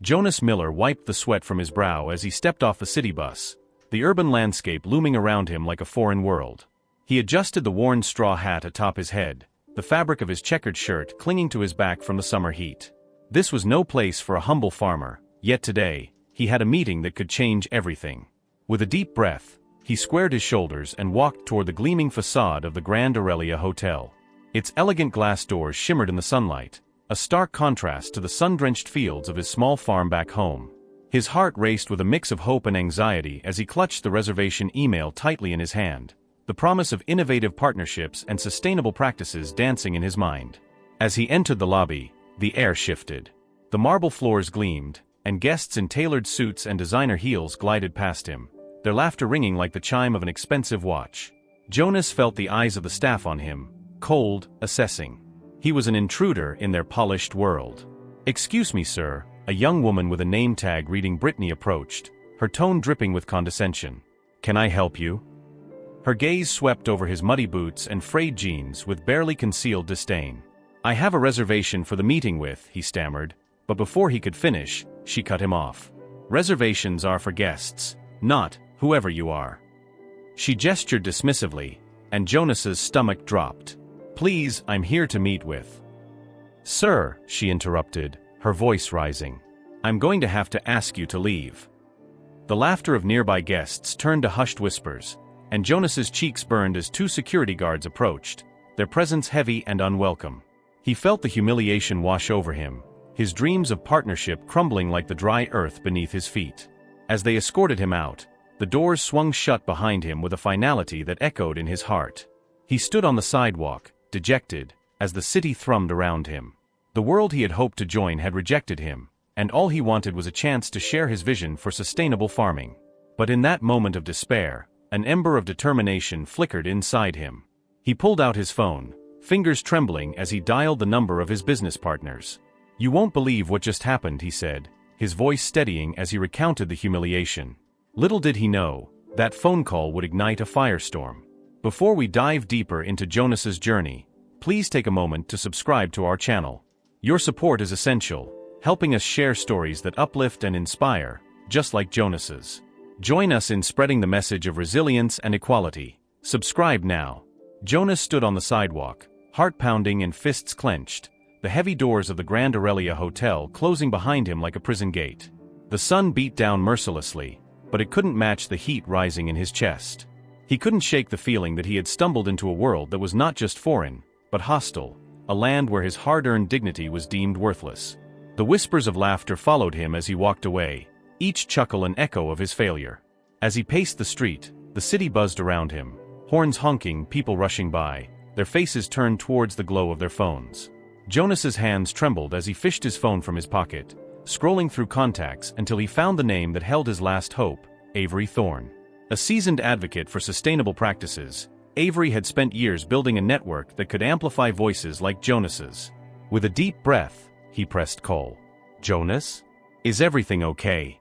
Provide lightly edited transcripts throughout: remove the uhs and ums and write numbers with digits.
Jonas Miller wiped the sweat from his brow as he stepped off the city bus, the urban landscape looming around him like a foreign world. He adjusted the worn straw hat atop his head, the fabric of his checkered shirt clinging to his back from the summer heat. This was no place for a humble farmer, yet today, he had a meeting that could change everything. With a deep breath, he squared his shoulders and walked toward the gleaming facade of the Grand Aurelia Hotel. Its elegant glass doors shimmered in the sunlight, a stark contrast to the sun-drenched fields of his small farm back home. His heart raced with a mix of hope and anxiety as he clutched the reservation email tightly in his hand, the promise of innovative partnerships and sustainable practices dancing in his mind. As he entered the lobby, the air shifted. The marble floors gleamed, and guests in tailored suits and designer heels glided past him, their laughter ringing like the chime of an expensive watch. Jonas felt the eyes of the staff on him, cold, assessing. He was an intruder in their polished world. "Excuse me, sir," a young woman with a name tag reading Brittany approached, her tone dripping with condescension. "Can I help you?" Her gaze swept over his muddy boots and frayed jeans with barely concealed disdain. "I have a reservation for the meeting with," he stammered, but before he could finish, she cut him off. "Reservations are for guests, not whoever you are." She gestured dismissively, and Jonas's stomach dropped. "Please, I'm here to meet with—" "Sir," she interrupted, her voice rising. "I'm going to have to ask you to leave." The laughter of nearby guests turned to hushed whispers, and Jonas's cheeks burned as two security guards approached, their presence heavy and unwelcome. He felt the humiliation wash over him, his dreams of partnership crumbling like the dry earth beneath his feet. As they escorted him out, the doors swung shut behind him with a finality that echoed in his heart. He stood on the sidewalk, dejected, as the city thrummed around him. The world he had hoped to join had rejected him, and all he wanted was a chance to share his vision for sustainable farming. But in that moment of despair, an ember of determination flickered inside him. He pulled out his phone, fingers trembling as he dialed the number of his business partners. "You won't believe what just happened," he said, his voice steadying as he recounted the humiliation. Little did he know, that phone call would ignite a firestorm. Before we dive deeper into Jonas's journey, please take a moment to subscribe to our channel. Your support is essential, helping us share stories that uplift and inspire, just like Jonas's. Join us in spreading the message of resilience and equality. Subscribe now. Jonas stood on the sidewalk, heart pounding and fists clenched, the heavy doors of the Grand Aurelia Hotel closing behind him like a prison gate. The sun beat down mercilessly, but it couldn't match the heat rising in his chest. He couldn't shake the feeling that he had stumbled into a world that was not just foreign, but hostile, a land where his hard-earned dignity was deemed worthless. The whispers of laughter followed him as he walked away, each chuckle an echo of his failure. As he paced the street, the city buzzed around him, horns honking, people rushing by, their faces turned towards the glow of their phones. Jonas's hands trembled as he fished his phone from his pocket, scrolling through contacts until he found the name that held his last hope, Avery Thorne. A seasoned advocate for sustainable practices, Avery had spent years building a network that could amplify voices like Jonas's. With a deep breath, he pressed call. "Jonas? Is everything okay?"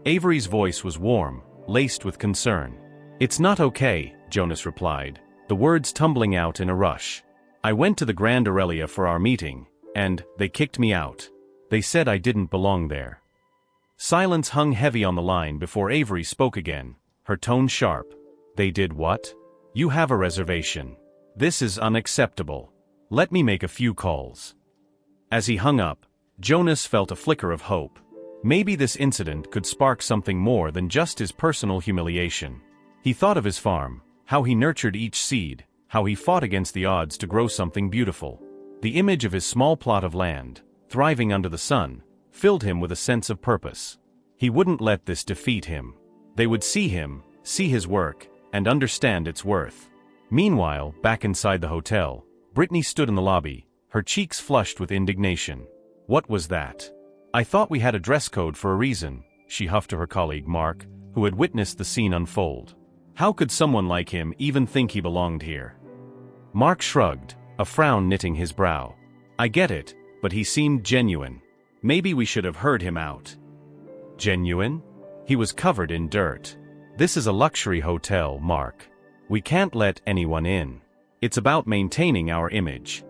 Avery's voice was warm, laced with concern. "It's not okay," Jonas replied, the words tumbling out in a rush. "I went to the Grand Aurelia for our meeting, and they kicked me out. They said I didn't belong there." Silence hung heavy on the line before Avery spoke again, her tone sharp. "They did what? You have a reservation. This is unacceptable. Let me make a few calls." As he hung up, Jonas felt a flicker of hope. Maybe this incident could spark something more than just his personal humiliation. He thought of his farm, how he nurtured each seed, how he fought against the odds to grow something beautiful. The image of his small plot of land, thriving under the sun, filled him with a sense of purpose. He wouldn't let this defeat him. They would see him, see his work, and understand its worth. Meanwhile, back inside the hotel, Brittany stood in the lobby, her cheeks flushed with indignation. What was that? "I thought we had a dress code for a reason," she huffed to her colleague Mark, who had witnessed the scene unfold. How could someone like him even think he belonged here? Mark shrugged, a frown knitting his brow. "I get it, but he seemed genuine. Maybe we should have heard him out." Genuine? He was covered in dirt. "This is a luxury hotel, Mark. We can't let anyone in. It's about maintaining our image."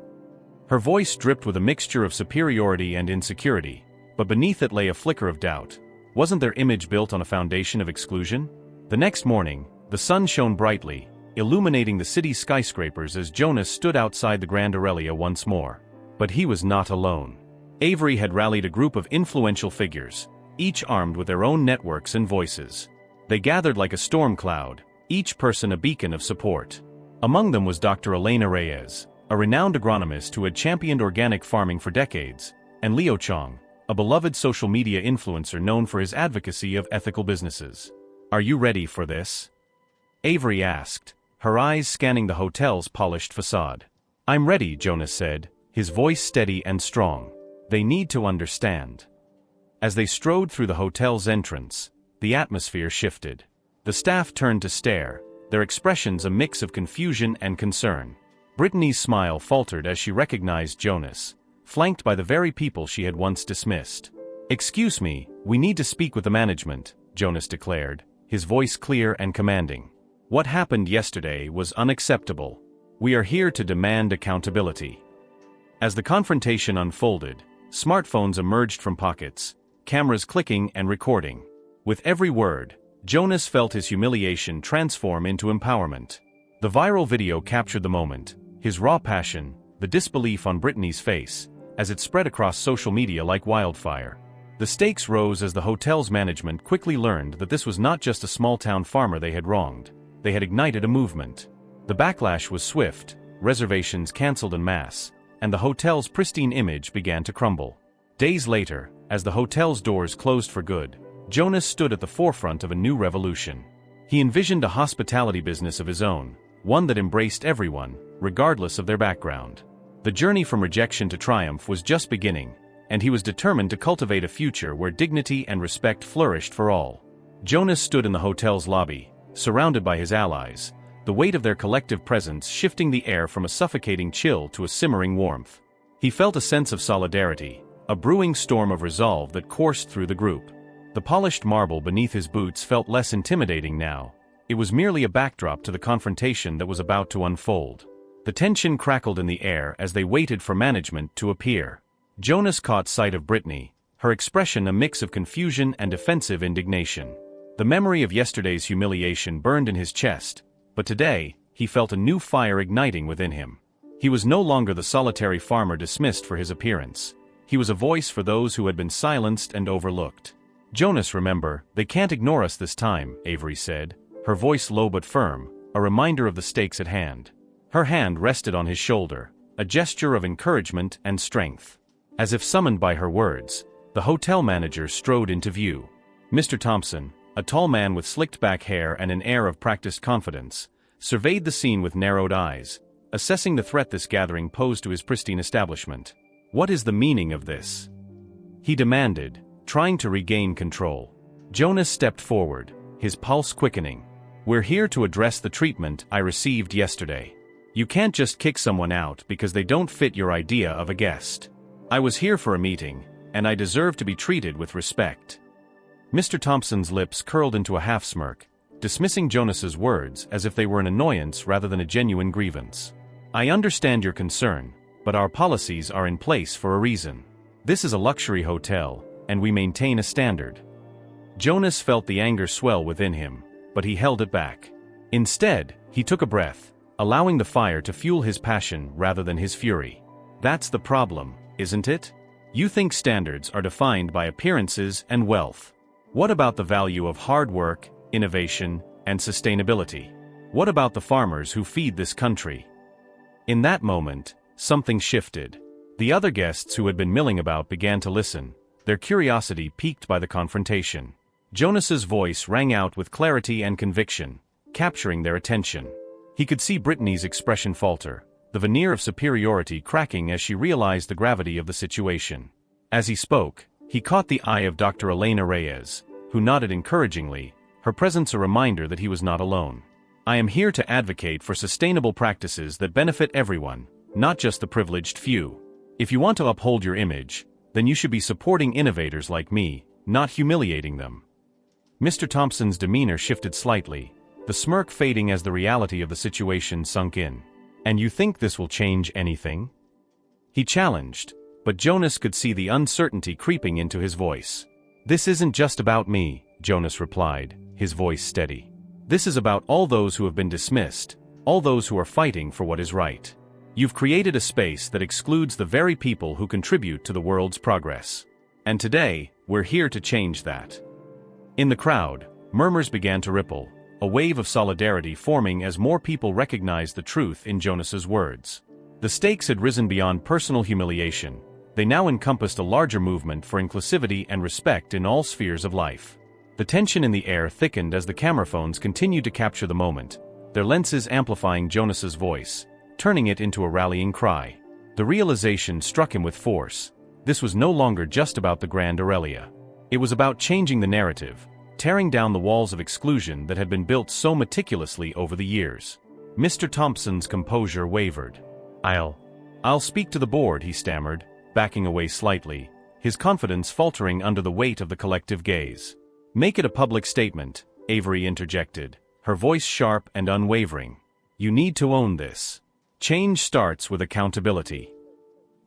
Her voice dripped with a mixture of superiority and insecurity, but beneath it lay a flicker of doubt. Wasn't their image built on a foundation of exclusion? The next morning, the sun shone brightly, illuminating the city's skyscrapers as Jonas stood outside the Grand Aurelia once more. But he was not alone. Avery had rallied a group of influential figures, each armed with their own networks and voices. They gathered like a storm cloud, each person a beacon of support. Among them was Dr. Elena Reyes, a renowned agronomist who had championed organic farming for decades, and Leo Chong, a beloved social media influencer known for his advocacy of ethical businesses. "Are you ready for this?" Avery asked, her eyes scanning the hotel's polished facade. "I'm ready," Jonas said, his voice steady and strong. "They need to understand." As they strode through the hotel's entrance, the atmosphere shifted. The staff turned to stare, their expressions a mix of confusion and concern. Brittany's smile faltered as she recognized Jonas, flanked by the very people she had once dismissed. "Excuse me, we need to speak with the management," Jonas declared, his voice clear and commanding. "What happened yesterday was unacceptable. We are here to demand accountability." As the confrontation unfolded, smartphones emerged from pockets, cameras clicking and recording. With every word, Jonas felt his humiliation transform into empowerment. The viral video captured the moment, his raw passion, the disbelief on Brittany's face, as it spread across social media like wildfire. The stakes rose as the hotel's management quickly learned that this was not just a small-town farmer they had wronged. They had ignited a movement. The backlash was swift, reservations canceled en masse, and the hotel's pristine image began to crumble. Days later, as the hotel's doors closed for good, Jonas stood at the forefront of a new revolution. He envisioned a hospitality business of his own, one that embraced everyone, regardless of their background. The journey from rejection to triumph was just beginning, and he was determined to cultivate a future where dignity and respect flourished for all. Jonas stood in the hotel's lobby, surrounded by his allies, the weight of their collective presence shifting the air from a suffocating chill to a simmering warmth. He felt a sense of solidarity, a brewing storm of resolve that coursed through the group. The polished marble beneath his boots felt less intimidating now. It was merely a backdrop to the confrontation that was about to unfold. The tension crackled in the air as they waited for management to appear. Jonas caught sight of Brittany, her expression a mix of confusion and defensive indignation. The memory of yesterday's humiliation burned in his chest, but today, he felt a new fire igniting within him. He was no longer the solitary farmer dismissed for his appearance. He was a voice for those who had been silenced and overlooked. "Jonas, remember, they can't ignore us this time," Avery said, her voice low but firm, a reminder of the stakes at hand. Her hand rested on his shoulder, a gesture of encouragement and strength. As if summoned by her words, the hotel manager strode into view. Mr. Thompson, a tall man with slicked-back hair and an air of practiced confidence, surveyed the scene with narrowed eyes, assessing the threat this gathering posed to his pristine establishment. "What is the meaning of this?" he demanded, trying to regain control. Jonas stepped forward, his pulse quickening. "We're here to address the treatment I received yesterday. You can't just kick someone out because they don't fit your idea of a guest. I was here for a meeting, and I deserve to be treated with respect." Mr. Thompson's lips curled into a half-smirk, dismissing Jonas's words as if they were an annoyance rather than a genuine grievance. "I understand your concern, but our policies are in place for a reason. This is a luxury hotel, and we maintain a standard." Jonas felt the anger swell within him, but he held it back. Instead, he took a breath, allowing the fire to fuel his passion rather than his fury. "That's the problem, isn't it? You think standards are defined by appearances and wealth. What about the value of hard work, innovation, and sustainability? What about the farmers who feed this country?" In that moment, something shifted. The other guests who had been milling about began to listen, their curiosity piqued by the confrontation. Jonas's voice rang out with clarity and conviction, capturing their attention. He could see Brittany's expression falter, the veneer of superiority cracking as she realized the gravity of the situation. As he spoke, he caught the eye of Dr. Elena Reyes, who nodded encouragingly, her presence a reminder that he was not alone. "I am here to advocate for sustainable practices that benefit everyone, not just the privileged few. If you want to uphold your image, then you should be supporting innovators like me, not humiliating them." Mr. Thompson's demeanor shifted slightly, the smirk fading as the reality of the situation sunk in. "And you think this will change anything?" he challenged, But Jonas could see the uncertainty creeping into his voice. "This isn't just about me," Jonas replied, his voice steady. "This is about all those who have been dismissed, all those who are fighting for what is right. You've created a space that excludes the very people who contribute to the world's progress. And today, we're here to change that." In the crowd, murmurs began to ripple, a wave of solidarity forming as more people recognized the truth in Jonas's words. The stakes had risen beyond personal humiliation. They now encompassed a larger movement for inclusivity and respect in all spheres of life. The tension in the air thickened as the camera phones continued to capture the moment, their lenses amplifying Jonas's voice, turning it into a rallying cry. The realization struck him with force. This was no longer just about the Grand Aurelia. It was about changing the narrative, tearing down the walls of exclusion that had been built so meticulously over the years. Mr. Thompson's composure wavered. I'll speak to the board," he stammered, backing away slightly, his confidence faltering under the weight of the collective gaze. "Make it a public statement," Avery interjected, her voice sharp and unwavering. "You need to own this. Change starts with accountability."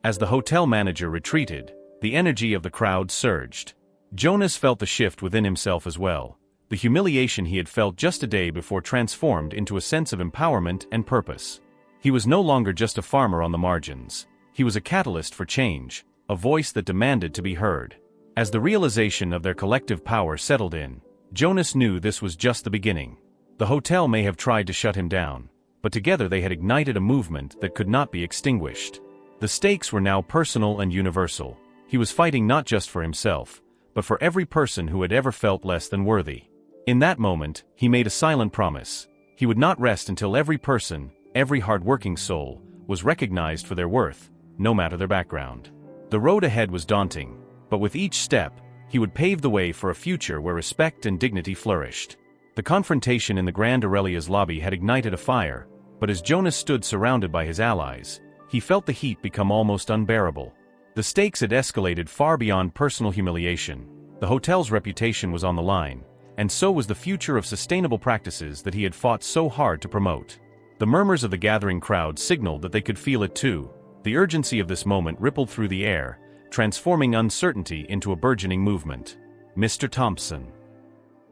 As the hotel manager retreated, the energy of the crowd surged. Jonas felt the shift within himself as well. The humiliation he had felt just a day before transformed into a sense of empowerment and purpose. He was no longer just a farmer on the margins. He was a catalyst for change, a voice that demanded to be heard. As the realization of their collective power settled in, Jonas knew this was just the beginning. The hotel may have tried to shut him down, but together they had ignited a movement that could not be extinguished. The stakes were now personal and universal. He was fighting not just for himself, but for every person who had ever felt less than worthy. In that moment, he made a silent promise. He would not rest until every person, every hard-working soul, was recognized for their worth, no matter their background. The road ahead was daunting, but with each step, he would pave the way for a future where respect and dignity flourished. The confrontation in the Grand Aurelia's lobby had ignited a fire, but as Jonas stood surrounded by his allies, he felt the heat become almost unbearable. The stakes had escalated far beyond personal humiliation. The hotel's reputation was on the line, and so was the future of sustainable practices that he had fought so hard to promote. The murmurs of the gathering crowd signaled that they could feel it too. The urgency of this moment rippled through the air, transforming uncertainty into a burgeoning movement. "Mr. Thompson,"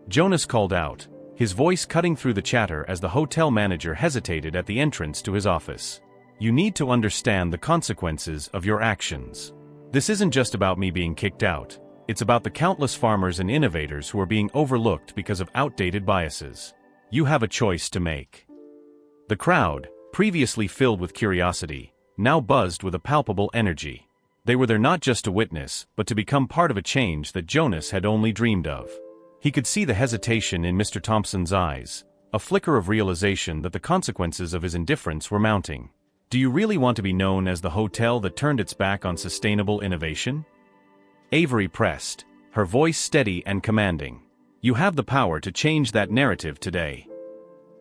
Jonas called out, his voice cutting through the chatter as the hotel manager hesitated at the entrance to his office. "You need to understand the consequences of your actions. This isn't just about me being kicked out. It's about the countless farmers and innovators who are being overlooked because of outdated biases. You have a choice to make." The crowd, previously filled with curiosity, now buzzed with a palpable energy. They were there not just to witness, but to become part of a change that Jonas had only dreamed of. He could see the hesitation in Mr. Thompson's eyes, a flicker of realization that the consequences of his indifference were mounting. "Do you really want to be known as the hotel that turned its back on sustainable innovation?" Avery pressed, her voice steady and commanding. "You have the power to change that narrative today."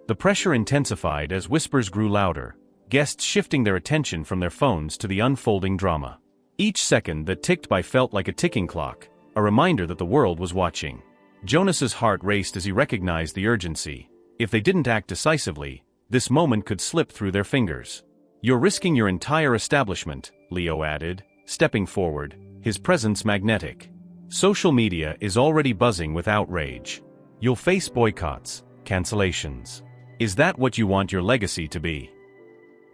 The pressure intensified as whispers grew louder, guests shifting their attention from their phones to the unfolding drama. Each second that ticked by felt like a ticking clock, a reminder that the world was watching. Jonas's heart raced as he recognized the urgency. If they didn't act decisively, this moment could slip through their fingers. "You're risking your entire establishment," Leo added, stepping forward, his presence magnetic. "Social media is already buzzing with outrage. You'll face boycotts, cancellations. Is that what you want your legacy to be?"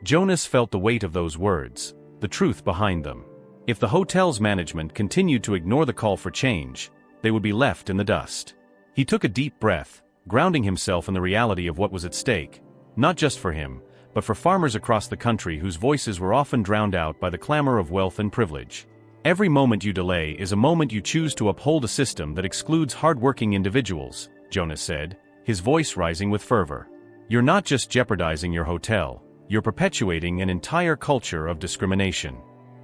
Jonas felt the weight of those words, the truth behind them. If the hotel's management continued to ignore the call for change, they would be left in the dust. He took a deep breath, grounding himself in the reality of what was at stake, not just for him, but for farmers across the country whose voices were often drowned out by the clamor of wealth and privilege. "Every moment you delay is a moment you choose to uphold a system that excludes hard-working individuals," Jonas said, his voice rising with fervor. "You're not just jeopardizing your hotel, you're perpetuating an entire culture of discrimination.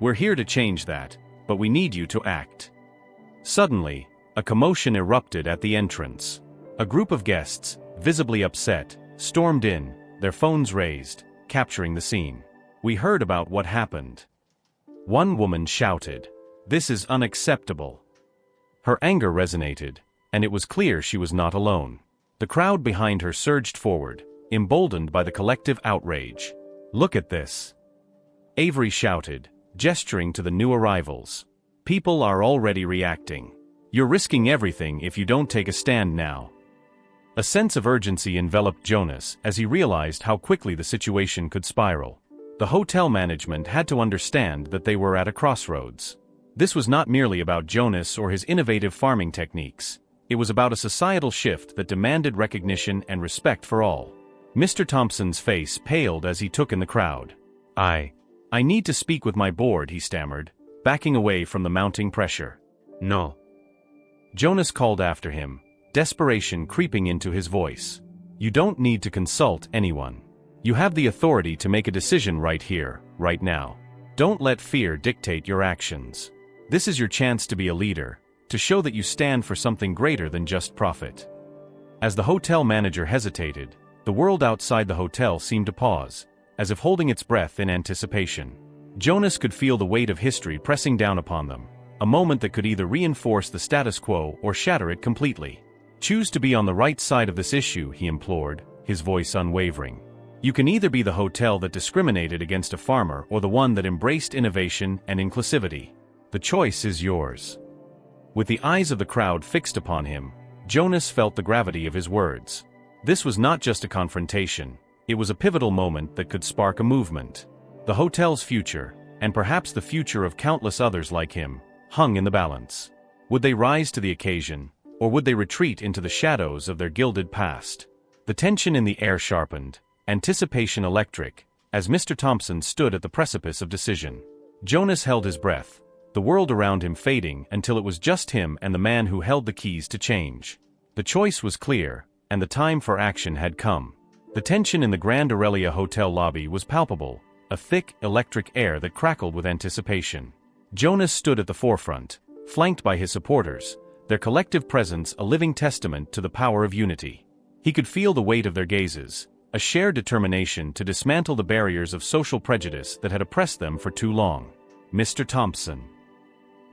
We're here to change that, but we need you to act." Suddenly, a commotion erupted at the entrance. A group of guests, visibly upset, stormed in, their phones raised, capturing the scene. "We heard about what happened," one woman shouted. "This is unacceptable." Her anger resonated, and it was clear she was not alone. The crowd behind her surged forward, emboldened by the collective outrage. "Look at this," Avery shouted, gesturing to the new arrivals. People are already reacting. You're risking everything if you don't take a stand now. A sense of urgency enveloped Jonas as he realized how quickly the situation could spiral. The hotel management had to understand that they were at a crossroads. This was not merely about Jonas or his innovative farming techniques. It was about a societal shift that demanded recognition and respect for all. Mr. Thompson's face paled as he took in the crowd. I need to speak with my board, he stammered, backing away from the mounting pressure. No. Jonas called after him, desperation creeping into his voice. You don't need to consult anyone. You have the authority to make a decision right here, right now. Don't let fear dictate your actions. This is your chance to be a leader, to show that you stand for something greater than just profit. As the hotel manager hesitated, the world outside the hotel seemed to pause, as if holding its breath in anticipation. Jonas could feel the weight of history pressing down upon them, a moment that could either reinforce the status quo or shatter it completely. Choose to be on the right side of this issue, he implored, his voice unwavering. You can either be the hotel that discriminated against a farmer or the one that embraced innovation and inclusivity. The choice is yours. With the eyes of the crowd fixed upon him, Jonas felt the gravity of his words. This was not just a confrontation, it was a pivotal moment that could spark a movement. The hotel's future, and perhaps the future of countless others like him, hung in the balance. Would they rise to the occasion, or would they retreat into the shadows of their gilded past? The tension in the air sharpened, anticipation electric, as Mr. Thompson stood at the precipice of decision. Jonas held his breath, the world around him fading until it was just him and the man who held the keys to change. The choice was clear, and the time for action had come. The tension in the Grand Aurelia hotel lobby was palpable, a thick, electric air that crackled with anticipation. Jonas stood at the forefront, flanked by his supporters, their collective presence a living testament to the power of unity. He could feel the weight of their gazes, a shared determination to dismantle the barriers of social prejudice that had oppressed them for too long. Mr. Thompson.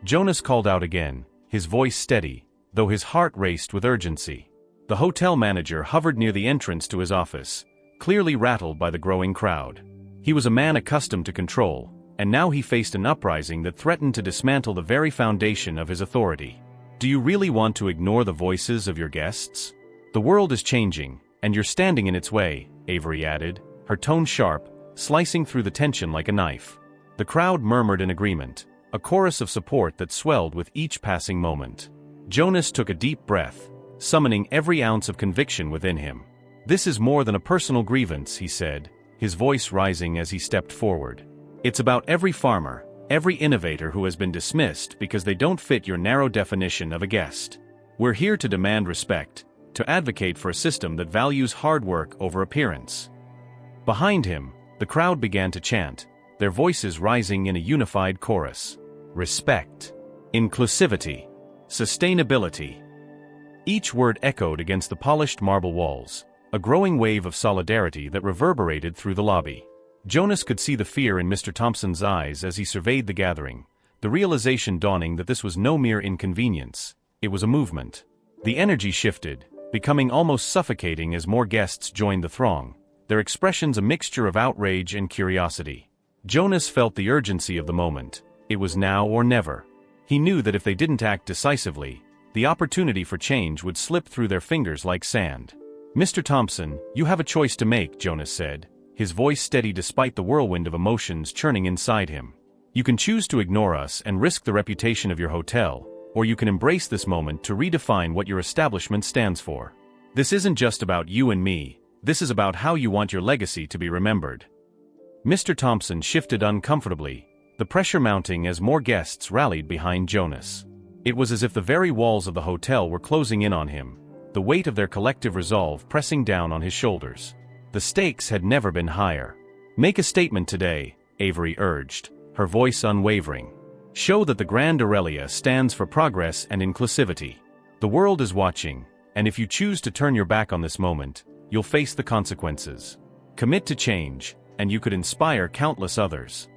Jonas called out again, his voice steady, though his heart raced with urgency. The hotel manager hovered near the entrance to his office, clearly rattled by the growing crowd. He was a man accustomed to control, and now he faced an uprising that threatened to dismantle the very foundation of his authority. Do you really want to ignore the voices of your guests? The world is changing, and you're standing in its way, Avery added, her tone sharp, slicing through the tension like a knife. The crowd murmured in agreement, a chorus of support that swelled with each passing moment. Jonas took a deep breath, summoning every ounce of conviction within him. This is more than a personal grievance, he said, his voice rising as he stepped forward. It's about every farmer, every innovator who has been dismissed because they don't fit your narrow definition of a guest. We're here to demand respect, to advocate for a system that values hard work over appearance. Behind him, the crowd began to chant, their voices rising in a unified chorus. Respect. Inclusivity. Sustainability. Each word echoed against the polished marble walls, a growing wave of solidarity that reverberated through the lobby. Jonas could see the fear in Mr. Thompson's eyes as he surveyed the gathering, the realization dawning that this was no mere inconvenience, it was a movement. The energy shifted, becoming almost suffocating as more guests joined the throng, their expressions a mixture of outrage and curiosity. Jonas felt the urgency of the moment. It was now or never. He knew that if they didn't act decisively, the opportunity for change would slip through their fingers like sand. Mr. Thompson, you have a choice to make, Jonas said, his voice steady despite the whirlwind of emotions churning inside him. You can choose to ignore us and risk the reputation of your hotel, or you can embrace this moment to redefine what your establishment stands for. This isn't just about you and me, this is about how you want your legacy to be remembered. Mr. Thompson shifted uncomfortably, the pressure mounting as more guests rallied behind Jonas. It was as if the very walls of the hotel were closing in on him, the weight of their collective resolve pressing down on his shoulders. The stakes had never been higher. Make a statement today, Avery urged, her voice unwavering. Show that the Grand Aurelia stands for progress and inclusivity. The world is watching, and if you choose to turn your back on this moment, you'll face the consequences. Commit to change, and you could inspire countless others.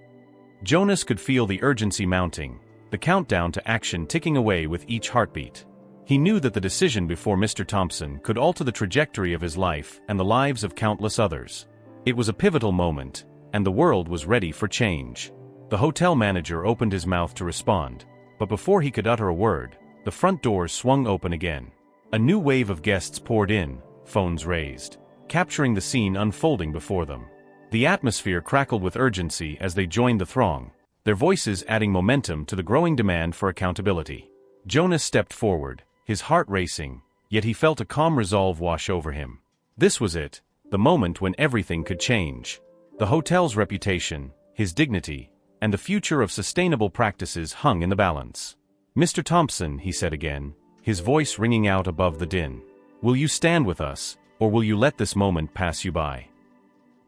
Jonas could feel the urgency mounting, the countdown to action ticking away with each heartbeat. He knew that the decision before Mr. Thompson could alter the trajectory of his life and the lives of countless others. It was a pivotal moment, and the world was ready for change. The hotel manager opened his mouth to respond, but before he could utter a word, the front doors swung open again. A new wave of guests poured in, phones raised, capturing the scene unfolding before them. The atmosphere crackled with urgency as they joined the throng, their voices adding momentum to the growing demand for accountability. Jonas stepped forward, his heart racing, yet he felt a calm resolve wash over him. This was it, the moment when everything could change. The hotel's reputation, his dignity, and the future of sustainable practices hung in the balance. "Mr. Thompson," he said again, his voice ringing out above the din. "Will you stand with us, or will you let this moment pass you by?"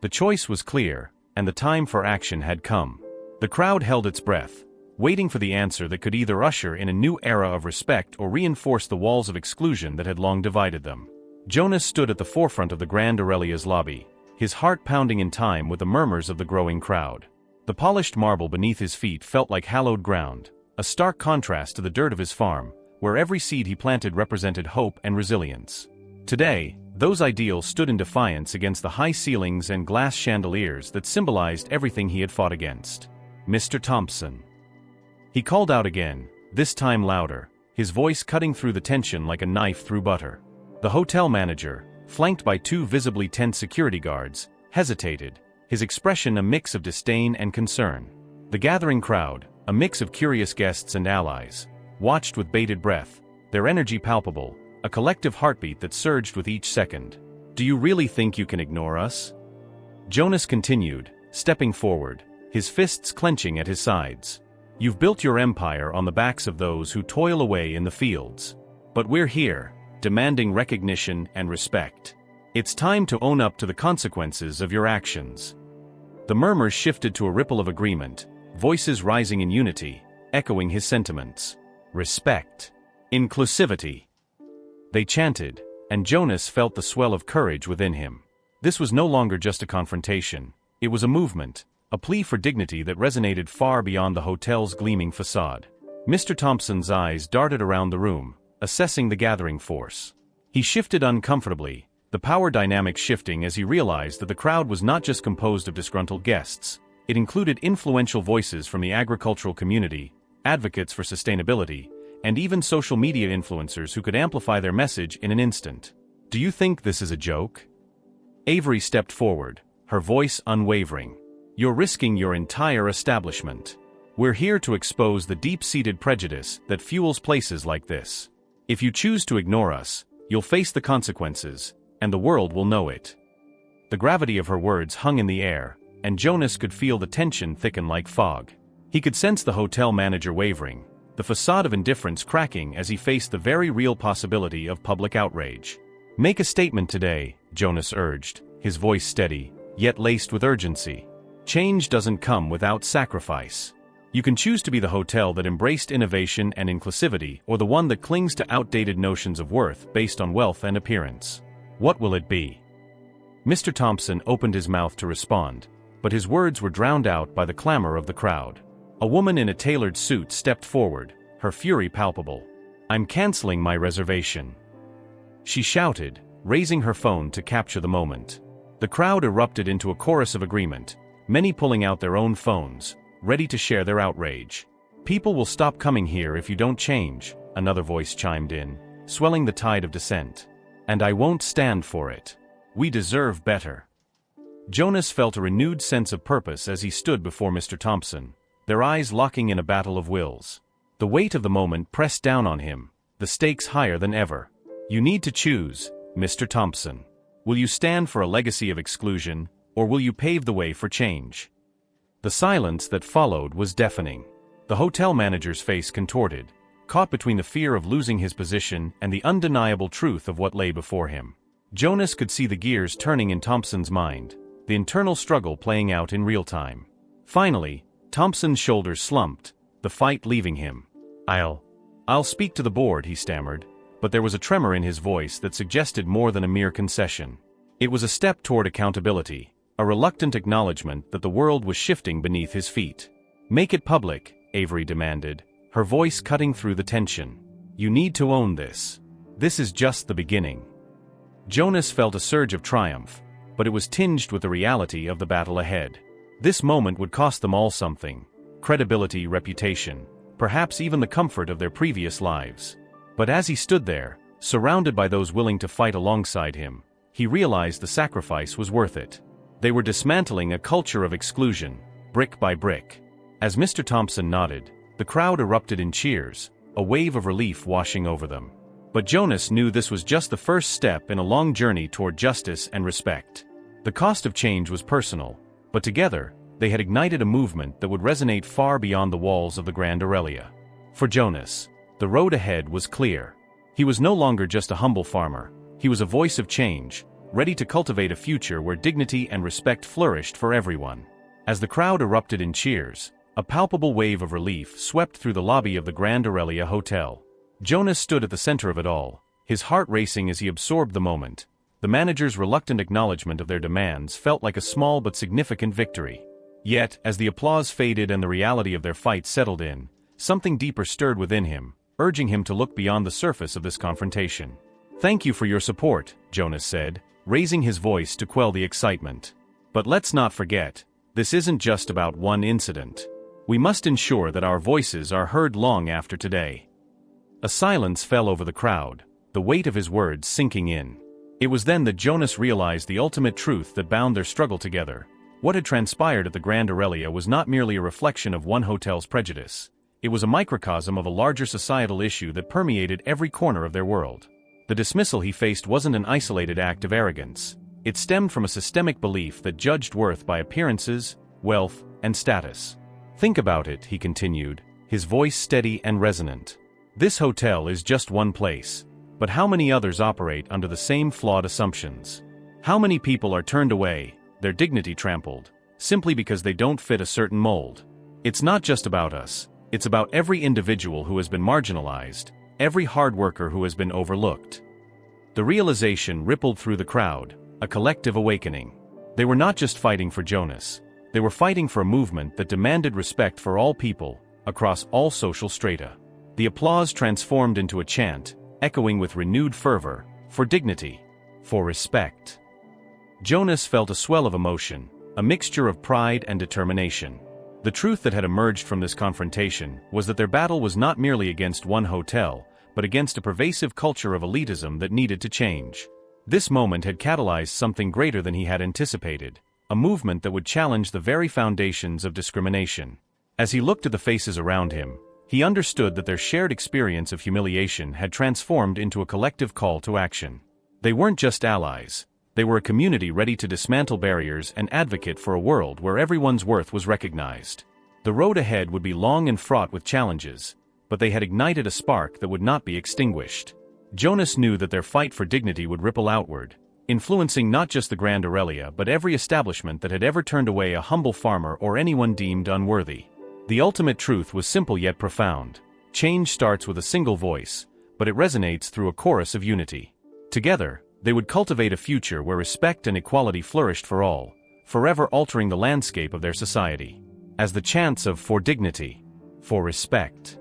The choice was clear, and the time for action had come. The crowd held its breath, waiting for the answer that could either usher in a new era of respect or reinforce the walls of exclusion that had long divided them. Jonas stood at the forefront of the Grand Aurelia's lobby, his heart pounding in time with the murmurs of the growing crowd. The polished marble beneath his feet felt like hallowed ground, a stark contrast to the dirt of his farm, where every seed he planted represented hope and resilience. Today, those ideals stood in defiance against the high ceilings and glass chandeliers that symbolized everything he had fought against. "Mr. Thompson." He called out again, this time louder, his voice cutting through the tension like a knife through butter. The hotel manager, flanked by two visibly tense security guards, hesitated, his expression a mix of disdain and concern. The gathering crowd, a mix of curious guests and allies, watched with bated breath, their energy palpable, a collective heartbeat that surged with each second. "Do you really think you can ignore us?" Jonas continued, stepping forward, his fists clenching at his sides. "You've built your empire on the backs of those who toil away in the fields. But we're here, demanding recognition and respect. It's time to own up to the consequences of your actions." The murmurs shifted to a ripple of agreement, voices rising in unity, echoing his sentiments. Respect. Inclusivity. They chanted, and Jonas felt the swell of courage within him. This was no longer just a confrontation, it was a movement, a plea for dignity that resonated far beyond the hotel's gleaming facade. Mr. Thompson's eyes darted around the room, assessing the gathering force. He shifted uncomfortably, the power dynamic shifting as he realized that the crowd was not just composed of disgruntled guests, it included influential voices from the agricultural community, advocates for sustainability, and even social media influencers who could amplify their message in an instant. "Do you think this is a joke?" Avery stepped forward, her voice unwavering. "You're risking your entire establishment. We're here to expose the deep-seated prejudice that fuels places like this. If you choose to ignore us, you'll face the consequences, and the world will know it." The gravity of her words hung in the air, and Jonas could feel the tension thicken like fog. He could sense the hotel manager wavering, the facade of indifference cracking as he faced the very real possibility of public outrage. "Make a statement today," Jonas urged, his voice steady, yet laced with urgency. "Change doesn't come without sacrifice. You can choose to be the hotel that embraced innovation and inclusivity, or the one that clings to outdated notions of worth based on wealth and appearance. What will it be?" Mr. Thompson opened his mouth to respond, but his words were drowned out by the clamor of the crowd. A woman in a tailored suit stepped forward, her fury palpable. "I'm canceling my reservation," she shouted, raising her phone to capture the moment. The crowd erupted into a chorus of agreement, many pulling out their own phones, ready to share their outrage. "People will stop coming here if you don't change," another voice chimed in, swelling the tide of dissent. "And I won't stand for it. We deserve better." Jonas felt a renewed sense of purpose as he stood before Mr. Thompson, their eyes locking in a battle of wills. The weight of the moment pressed down on him, the stakes higher than ever. "You need to choose, Mr. Thompson. Will you stand for a legacy of exclusion, or will you pave the way for change?" The silence that followed was deafening. The hotel manager's face contorted, caught between the fear of losing his position and the undeniable truth of what lay before him. Jonas could see the gears turning in Thompson's mind, the internal struggle playing out in real time. Finally, Thompson's shoulders slumped, the fight leaving him. I'll speak to the board," he stammered, but there was a tremor in his voice that suggested more than a mere concession. It was a step toward accountability, a reluctant acknowledgement that the world was shifting beneath his feet. "Make it public," Avery demanded, her voice cutting through the tension. "You need to own this. This is just the beginning." Jonas felt a surge of triumph, but it was tinged with the reality of the battle ahead. This moment would cost them all something, credibility, reputation, perhaps even the comfort of their previous lives. But as he stood there, surrounded by those willing to fight alongside him, he realized the sacrifice was worth it. They were dismantling a culture of exclusion, brick by brick. As Mr. Thompson nodded, the crowd erupted in cheers, a wave of relief washing over them. But Jonas knew this was just the first step in a long journey toward justice and respect. The cost of change was personal, but together, they had ignited a movement that would resonate far beyond the walls of the Grand Aurelia. For Jonas, the road ahead was clear. He was no longer just a humble farmer, he was a voice of change, ready to cultivate a future where dignity and respect flourished for everyone. As the crowd erupted in cheers, a palpable wave of relief swept through the lobby of the Grand Aurelia Hotel. Jonas stood at the center of it all, his heart racing as he absorbed the moment. The manager's reluctant acknowledgement of their demands felt like a small but significant victory. Yet, as the applause faded and the reality of their fight settled in, something deeper stirred within him, urging him to look beyond the surface of this confrontation. "Thank you for your support," Jonas said, raising his voice to quell the excitement. "But let's not forget, this isn't just about one incident. We must ensure that our voices are heard long after today." A silence fell over the crowd, the weight of his words sinking in. It was then that Jonas realized the ultimate truth that bound their struggle together. What had transpired at the Grand Aurelia was not merely a reflection of one hotel's prejudice. It was a microcosm of a larger societal issue that permeated every corner of their world. The dismissal he faced wasn't an isolated act of arrogance. It stemmed from a systemic belief that judged worth by appearances, wealth, and status. "Think about it," he continued, his voice steady and resonant. "This hotel is just one place. But how many others operate under the same flawed assumptions? How many people are turned away, their dignity trampled, simply because they don't fit a certain mold? It's not just about us, it's about every individual who has been marginalized, every hard worker who has been overlooked." The realization rippled through the crowd, a collective awakening. They were not just fighting for Jonas, they were fighting for a movement that demanded respect for all people, across all social strata. The applause transformed into a chant, echoing with renewed fervor, for dignity, for respect. Jonas felt a swell of emotion, a mixture of pride and determination. The truth that had emerged from this confrontation was that their battle was not merely against one hotel, but against a pervasive culture of elitism that needed to change. This moment had catalyzed something greater than he had anticipated, a movement that would challenge the very foundations of discrimination. As he looked at the faces around him, he understood that their shared experience of humiliation had transformed into a collective call to action. They weren't just allies, they were a community ready to dismantle barriers and advocate for a world where everyone's worth was recognized. The road ahead would be long and fraught with challenges, but they had ignited a spark that would not be extinguished. Jonas knew that their fight for dignity would ripple outward, influencing not just the Grand Aurelia but every establishment that had ever turned away a humble farmer or anyone deemed unworthy. The ultimate truth was simple yet profound. Change starts with a single voice, but it resonates through a chorus of unity. Together, they would cultivate a future where respect and equality flourished for all, forever altering the landscape of their society. As the chants of "for dignity," "for respect,"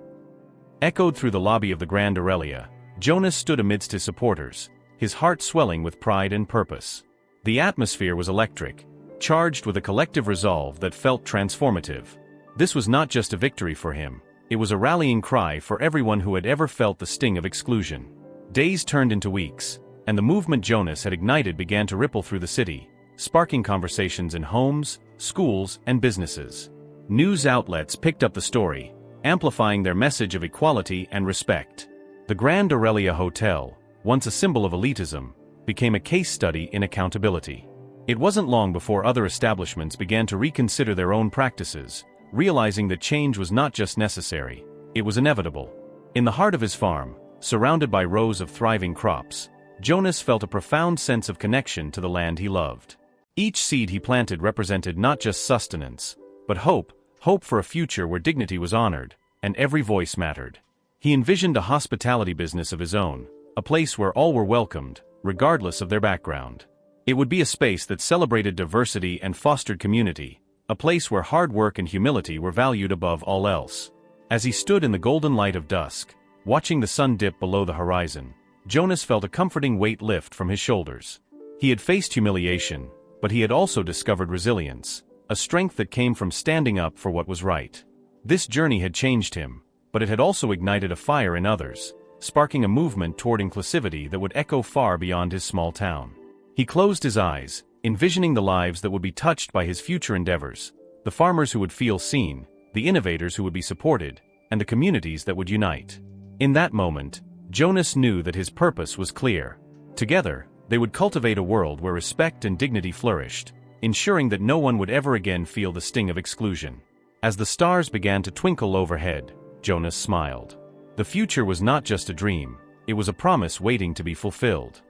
echoed through the lobby of the Grand Aurelia, Jonas stood amidst his supporters, his heart swelling with pride and purpose. The atmosphere was electric, charged with a collective resolve that felt transformative. This was not just a victory for him, it was a rallying cry for everyone who had ever felt the sting of exclusion. Days turned into weeks, and the movement Jonas had ignited began to ripple through the city, sparking conversations in homes, schools, and businesses. News outlets picked up the story, amplifying their message of equality and respect. The Grand Aurelia Hotel, once a symbol of elitism, became a case study in accountability. It wasn't long before other establishments began to reconsider their own practices, realizing that change was not just necessary, it was inevitable. In the heart of his farm, surrounded by rows of thriving crops, Jonas felt a profound sense of connection to the land he loved. Each seed he planted represented not just sustenance, but hope for a future where dignity was honored, and every voice mattered. He envisioned a hospitality business of his own, a place where all were welcomed, regardless of their background. It would be a space that celebrated diversity and fostered community, a place where hard work and humility were valued above all else. As he stood in the golden light of dusk, watching the sun dip below the horizon, Jonas felt a comforting weight lift from his shoulders. He had faced humiliation, but he had also discovered resilience, a strength that came from standing up for what was right. This journey had changed him, but it had also ignited a fire in others, sparking a movement toward inclusivity that would echo far beyond his small town. He closed his eyes, envisioning the lives that would be touched by his future endeavors, the farmers who would feel seen, the innovators who would be supported, and the communities that would unite. In that moment, Jonas knew that his purpose was clear. Together, they would cultivate a world where respect and dignity flourished, ensuring that no one would ever again feel the sting of exclusion. As the stars began to twinkle overhead, Jonas smiled. The future was not just a dream, it was a promise waiting to be fulfilled.